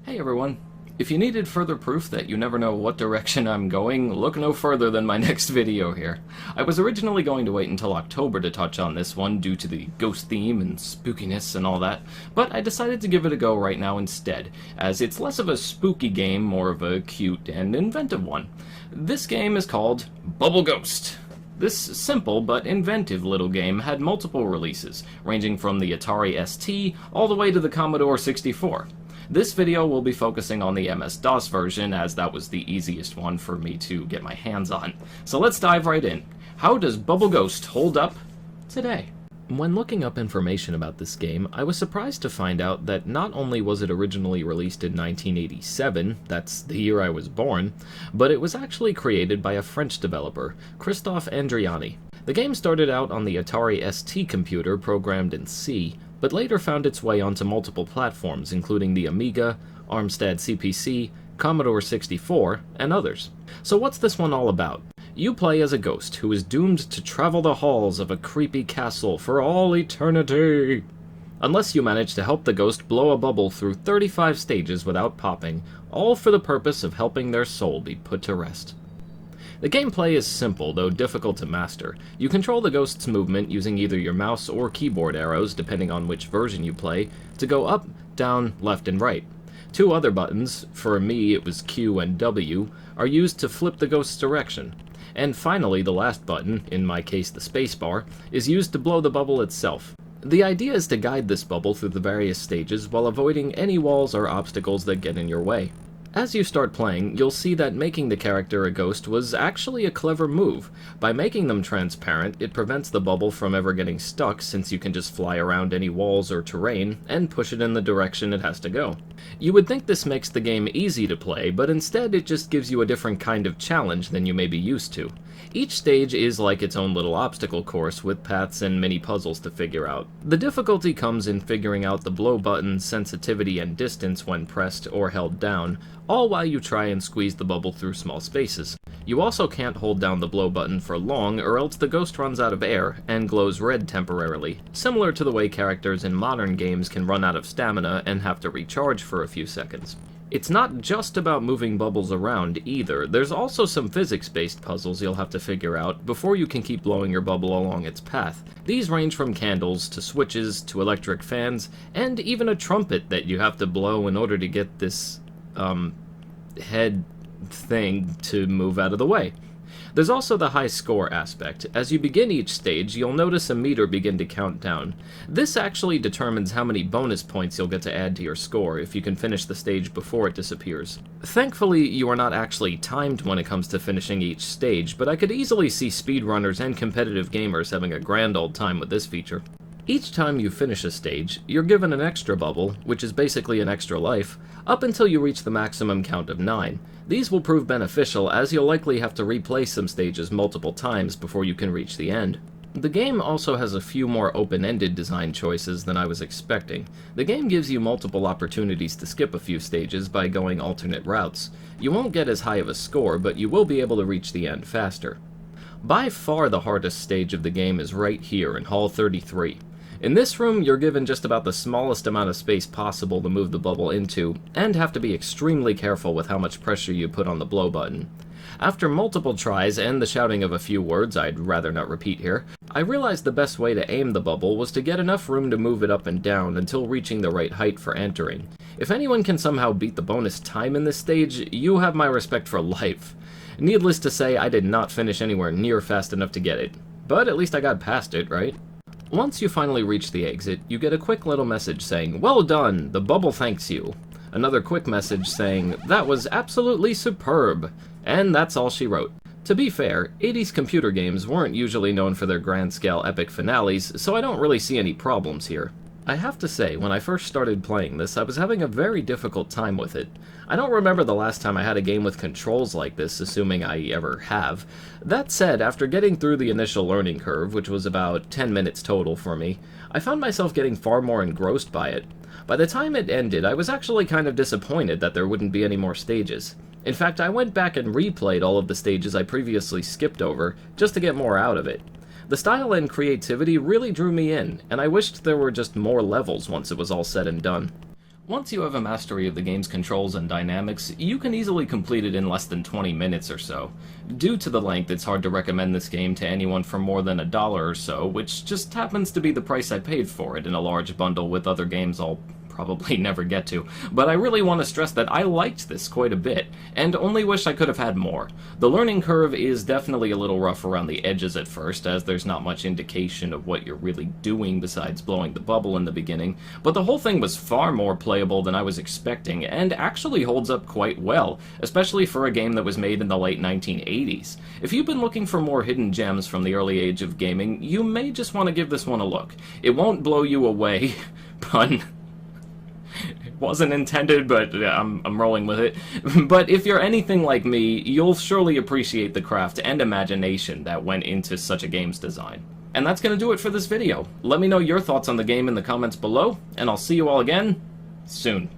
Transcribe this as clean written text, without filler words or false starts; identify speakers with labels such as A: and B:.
A: Hey everyone. If you needed further proof that you never know what direction I'm going, look no further than my next video here. I was originally going to wait until October to touch on this one due to the ghost theme and spookiness and all that, but I decided to give it a go right now instead, as it's less of a spooky game, more of a cute and inventive one. This game is called Bubble Ghost. This simple but inventive little game had multiple releases, ranging from the Atari ST all the way to the Commodore 64. This video will be focusing on the MS-DOS version, as that was the easiest one for me to get my hands on. So let's dive right in. How does Bubble Ghost hold up today? When looking up information about this game, I was surprised to find out that not only was it originally released in 1987, that's the year I was born, but it was actually created by a French developer, Christophe Andriani. The game started out on the Atari ST computer programmed in C, but later found its way onto multiple platforms, including the Amiga, Amstrad CPC, Commodore 64, and others. So what's this one all about? You play as a ghost who is doomed to travel the halls of a creepy castle for all eternity, unless you manage to help the ghost blow a bubble through 35 stages without popping, all for the purpose of helping their soul be put to rest. The gameplay is simple, though difficult to master. You control the ghost's movement using either your mouse or keyboard arrows, depending on which version you play, to go up, down, left, and right. Two other buttons, for me it was Q and W, are used to flip the ghost's direction. And finally, the last button, in my case the spacebar, is used to blow the bubble itself. The idea is to guide this bubble through the various stages while avoiding any walls or obstacles that get in your way. As you start playing, you'll see that making the character a ghost was actually a clever move. By making them transparent, it prevents the bubble from ever getting stuck, since you can just fly around any walls or terrain and push it in the direction it has to go. You would think this makes the game easy to play, but instead it just gives you a different kind of challenge than you may be used to. Each stage is like its own little obstacle course with paths and mini puzzles to figure out. The difficulty comes in figuring out the blow button's sensitivity and distance when pressed or held down, all while you try and squeeze the bubble through small spaces. You also can't hold down the blow button for long, or else the ghost runs out of air and glows red temporarily, similar to the way characters in modern games can run out of stamina and have to recharge for a few seconds. It's not just about moving bubbles around either. There's also some physics-based puzzles you'll have to figure out before you can keep blowing your bubble along its path. These range from candles to switches to electric fans, and even a trumpet that you have to blow in order to get this head thing to move out of the way. There's also the high score aspect. As you begin each stage, you'll notice a meter begin to count down. This actually determines how many bonus points you'll get to add to your score if you can finish the stage before it disappears. Thankfully, you are not actually timed when it comes to finishing each stage, but I could easily see speedrunners and competitive gamers having a grand old time with this feature. Each time you finish a stage, you're given an extra bubble, which is basically an extra life, up until you reach the maximum count of 9. These will prove beneficial, as you'll likely have to replay some stages multiple times before you can reach the end. The game also has a few more open-ended design choices than I was expecting. The game gives you multiple opportunities to skip a few stages by going alternate routes. You won't get as high of a score, but you will be able to reach the end faster. By far the hardest stage of the game is right here in Hall 33. In this room, you're given just about the smallest amount of space possible to move the bubble into, and have to be extremely careful with how much pressure you put on the blow button. After multiple tries and the shouting of a few words I'd rather not repeat here, I realized the best way to aim the bubble was to get enough room to move it up and down until reaching the right height for entering. If anyone can somehow beat the bonus time in this stage, you have my respect for life. Needless to say, I did not finish anywhere near fast enough to get it. But at least I got past it, right? Once you finally reach the exit, you get a quick little message saying, "Well done, the bubble thanks you." Another quick message saying, "That was absolutely superb." And that's all she wrote. To be fair, 80s computer games weren't usually known for their grand-scale epic finales, so I don't really see any problems here. I have to say, when I first started playing this, I was having a very difficult time with it. I don't remember the last time I had a game with controls like this, assuming I ever have. That said, after getting through the initial learning curve, which was about 10 minutes total for me, I found myself getting far more engrossed by it. By the time it ended, I was actually kind of disappointed that there wouldn't be any more stages. In fact, I went back and replayed all of the stages I previously skipped over, just to get more out of it. The style and creativity really drew me in, and I wished there were just more levels once it was all said and done. Once you have a mastery of the game's controls and dynamics, you can easily complete it in less than 20 minutes or so. Due to the length, it's hard to recommend this game to anyone for more than $1 or so, which just happens to be the price I paid for it in a large bundle with other games I'll probably never get to, but I really want to stress that I liked this quite a bit, and only wish I could have had more. The learning curve is definitely a little rough around the edges at first, as there's not much indication of what you're really doing besides blowing the bubble in the beginning, but the whole thing was far more playable than I was expecting, and actually holds up quite well, especially for a game that was made in the late 1980s. If you've been looking for more hidden gems from the early age of gaming, you may just want to give this one a look. It won't blow you away, pun. Wasn't intended, but I'm rolling with it. But if you're anything like me, you'll surely appreciate the craft and imagination that went into such a game's design. And that's going to do it for this video. Let me know your thoughts on the game in the comments below, and I'll see you all again soon.